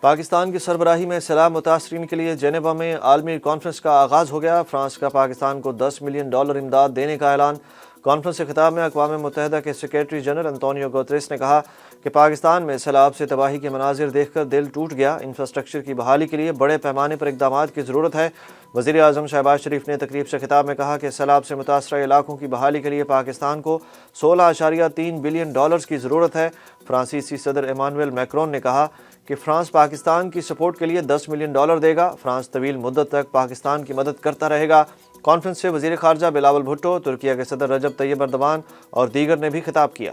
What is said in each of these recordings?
پاکستان کی سربراہی میں سیلاب متاثرین کے لیے جنیوا میں عالمی کانفرنس کا آغاز ہو گیا۔ فرانس کا پاکستان کو $10 ملین امداد دینے کا اعلان۔ کانفرنس سے خطاب میں اقوام متحدہ کے سیکریٹری جنرل انطونیو گوتریس نے کہا کہ پاکستان میں سیلاب سے تباہی کے مناظر دیکھ کر دل ٹوٹ گیا۔ انفراسٹرکچر کی بحالی کے لیے بڑے پیمانے پر اقدامات کی ضرورت ہے۔ وزیر اعظم شہباز شریف نے تقریب سے خطاب میں کہا کہ سیلاب سے متاثرہ علاقوں کی بحالی کے لیے پاکستان کو $16.3 بلین کی ضرورت ہے۔ فرانسیسی صدر ایمانوئل میکرون نے کہا کہ فرانس پاکستان کی سپورٹ کے لیے $10 ملین دے گا۔ فرانس طویل مدت تک پاکستان کی مدد کرتا رہے گا۔ کانفرنس سے وزیر خارجہ بلاول بھٹو، ترکیہ کے صدر رجب طیب اردوان اور دیگر نے بھی خطاب کیا۔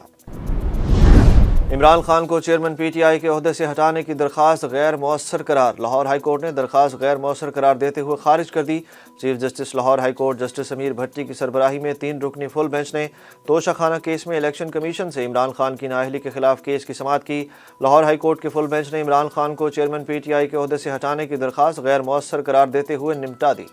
عمران خان کو چیئرمین پی ٹی آئی کے عہدے سے ہٹانے کی درخواست غیر مؤثر قرار۔ لاہور ہائی کورٹ نے درخواست غیر مؤثر قرار دیتے ہوئے خارج کر دی۔ Chief justice Lahore high court justice Amir Bhatti کی سربراہی میں 3 رکنی فل بینچ نے توشہ خانہ کیس میں الیکشن کمیشن سے عمران خان کی نااہلی کے خلاف کیس کی سماعت کی۔ لاہور ہائی کورٹ کے فل بینچ نے عمران خان کو چیئرمین پی ٹی آئی کے عہدے سے ہٹانے کی درخواست غیر مؤثر قرار دیتے ہوئے نمٹا دی۔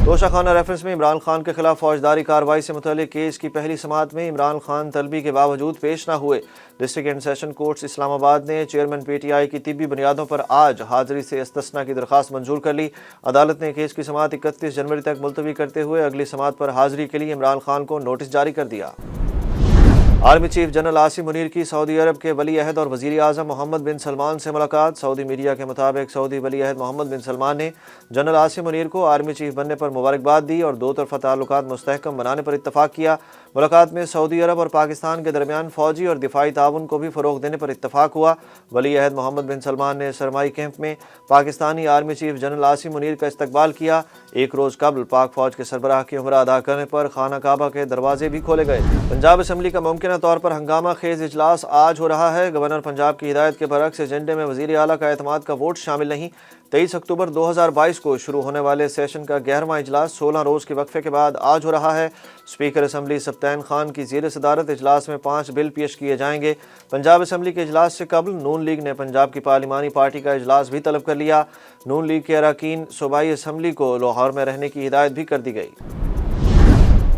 توشہ خانہ ریفرنس میں عمران خان کے خلاف فوجداری کارروائی سے متعلق کیس کی پہلی سماعت میں عمران خان طلبی کے باوجود پیش نہ ہوئے۔ ڈسٹرکٹ اینڈ سیشن کورٹس اسلام آباد نے چیئرمین پی ٹی آئی کی طبی بنیادوں پر آج حاضری سے استثناء کی درخواست منظور کر لی۔ عدالت نے کیس کی سماعت 31 جنوری تک ملتوی کرتے ہوئے اگلی سماعت پر حاضری کے لیے عمران خان کو نوٹس جاری کر دیا۔ Army chief general Asim Munir کی سعودی عرب کے ولی عہد اور وزیر اعظم محمد بن سلمان سے ملاقات۔ سعودی میڈیا کے مطابق سعودی ولی عہد محمد بن سلمان نے جنرل عاصم منیر کو آرمی چیف بننے پر مبارکباد دی اور دو طرفہ تعلقات مستحکم بنانے پر اتفاق کیا۔ ملاقات میں سعودی عرب اور پاکستان کے درمیان فوجی اور دفاعی تعاون کو بھی فروغ دینے پر اتفاق ہوا۔ ولی عہد محمد بن سلمان نے سرمائی کیمپ میں Pakistani army chief general Asim Munir کا استقبال کیا۔ ایک روز قبل پاک فوج کے سربراہ کی عمرہ ادا کرنے پر خانہ کعبہ کے دروازے بھی کھولے گئے۔ پنجاب اسمبلی کا ممکنہ طور پر ہنگامہ خیز اجلاس آج ہو رہا ہے۔ گورنر پنجاب کی ہدایت کے برعکس ایجنڈے میں وزیر اعلیٰ کا اعتماد کا ووٹ شامل نہیں۔ 23 اکتوبر 2022 کو شروع ہونے والے سیشن کا 11واں اجلاس 16 روز کے وقفے کے بعد آج ہو رہا ہے۔ اسپیکر اسمبلی سبطین خان کی زیر صدارت اجلاس میں 5 بل پیش کیے جائیں گے۔ پنجاب اسمبلی کے اجلاس سے قبل نون لیگ نے پنجاب کی پارلیمانی پارٹی کا اجلاس بھی طلب کر لیا۔ نون لیگ کے اراکین صوبائی اسمبلی کو لاہور میں رہنے کی ہدایت بھی کر دی گئی۔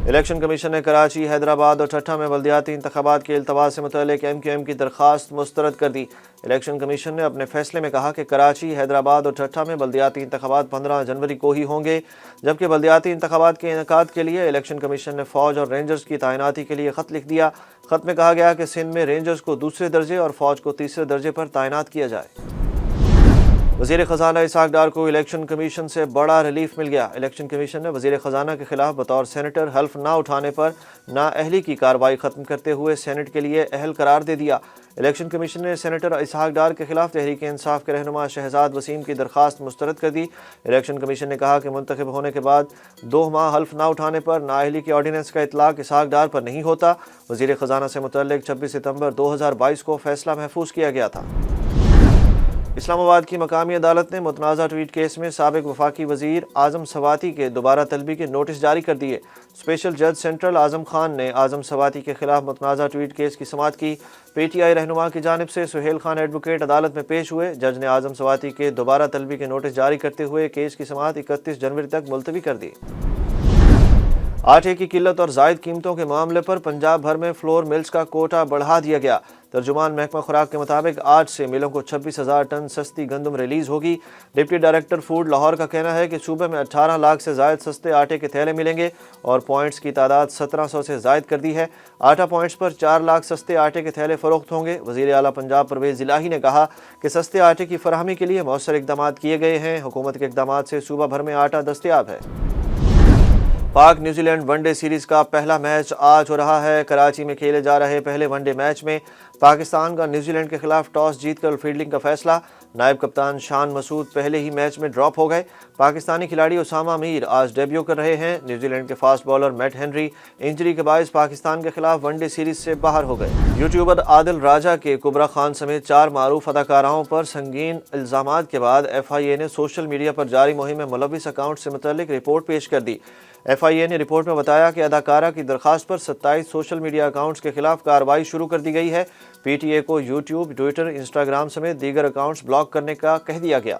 الیکشن کمیشن نے کراچی، حیدرآباد اور ٹھٹہ میں بلدیاتی انتخابات کے التوا سے متعلق ایم کیو ایم کی درخواست مسترد کر دی۔ الیکشن کمیشن نے اپنے فیصلے میں کہا کہ کراچی، حیدرآباد اور ٹھٹہ میں بلدیاتی انتخابات 15 جنوری کو ہی ہوں گے، جبکہ بلدیاتی انتخابات کے انعقاد کے لیے الیکشن کمیشن نے فوج اور رینجرز کی تعیناتی کے لیے خط لکھ دیا۔ خط میں کہا گیا کہ سندھ میں رینجرز کو 2 درجے اور فوج کو 3 درجے پر تعینات کیا جائے۔ وزیر خزانہ اسحاق ڈار کو الیکشن کمیشن سے بڑا ریلیف مل گیا۔ الیکشن کمیشن نے وزیر خزانہ کے خلاف بطور سینیٹر حلف نہ اٹھانے پر نااہلی کی کارروائی ختم کرتے ہوئے سینیٹ کے لیے اہل قرار دے دیا۔ الیکشن کمیشن نے سینیٹر اسحاق ڈار کے خلاف تحریک انصاف کے رہنما شہزاد وسیم کی درخواست مسترد کر دی۔ الیکشن کمیشن نے کہا کہ منتخب ہونے کے بعد 2 ماہ حلف نہ اٹھانے پر نااہلی کی آرڈیننس کا اطلاق اسحاق ڈار پر نہیں ہوتا۔ وزیر خزانہ سے متعلق 26 ستمبر 2022 کو فیصلہ محفوظ کیا گیا تھا۔ اسلام آباد کی مقامی عدالت نے متنازع ٹویٹ کیس میں سابق وفاقی وزیر اعظم سواتی کے دوبارہ طلبی کے نوٹس جاری کر دیے۔ اسپیشل جج سینٹرل اعظم خان نے اعظم سواتی کے خلاف متنازع ٹویٹ کیس کی سماعت کی۔ پی ٹی آئی رہنما کی جانب سے سہیل خان ایڈوکیٹ عدالت میں پیش ہوئے۔ جج نے اعظم سواتی کے دوبارہ طلبی کے نوٹس جاری کرتے ہوئے کیس کی سماعت 31 جنوری تک ملتوی کر دی۔ آٹے کی قلت اور زائد قیمتوں کے معاملے پر پنجاب بھر میں فلور ملز کا کوٹا بڑھا دیا گیا۔ ترجمان محکمہ خوراک کے مطابق آج سے ملوں کو 26,000 ٹن سستی گندم ریلیز ہوگی۔ ڈپٹی ڈائریکٹر فوڈ لاہور کا کہنا ہے کہ صوبے میں 18 لاکھ سے زائد سستے آٹے کے تھیلے ملیں گے اور پوائنٹس کی تعداد 1700 سے زائد کر دی ہے۔ آٹا پوائنٹس پر 4 لاکھ سستے آٹے کے تھیلے فروخت ہوں گے۔ وزیر اعلیٰ پنجاب پرویز الہی نے کہا کہ سستے آٹے کی فراہمی کے لیے مؤثر اقدامات کیے گئے ہیں۔ حکومت کے اقدامات سے صوبہ بھر میں آٹا دستیاب ہے۔ پاک New Zealand one day series کا پہلا میچ آج ہو رہا ہے۔ کراچی میں کھیلے جا رہے پہلے ون ڈے میچ میں پاکستان کا نیوزی لینڈ کے خلاف ٹاس جیت کر فیلڈنگ کا فیصلہ۔ نائب کپتان شان مسعود پہلے ہی میچ میں ڈراپ ہو گئے۔ پاکستانی کھلاڑی اسامہ میر آج ڈیبیو کر رہے ہیں۔ نیوزی لینڈ کے fast bowler Matt Henry injury کے باعث پاکستان کے خلاف ون ڈے سیریز سے باہر ہو گئے۔ یوٹیوبر عادل راجہ کے کبرا خان سمیت 4 معروف اداکاراؤں پر سنگین الزامات کے بعد ایف آئی اے نے سوشل میڈیا پر جاری مہم میں ملوث اکاؤنٹ سے متعلق رپورٹ پیش کر دی۔ ایف آئی اے نے رپورٹ میں بتایا کہ اداکارہ کی درخواست پر 27 سوشل میڈیا اکاؤنٹس کے خلاف کارروائی شروع کر دی گئی ہے۔ پی ٹی اے کو یوٹیوب، ٹویٹر، انسٹاگرام سمیت دیگر اکاؤنٹس بلاک کرنے کا کہہ دیا گیا۔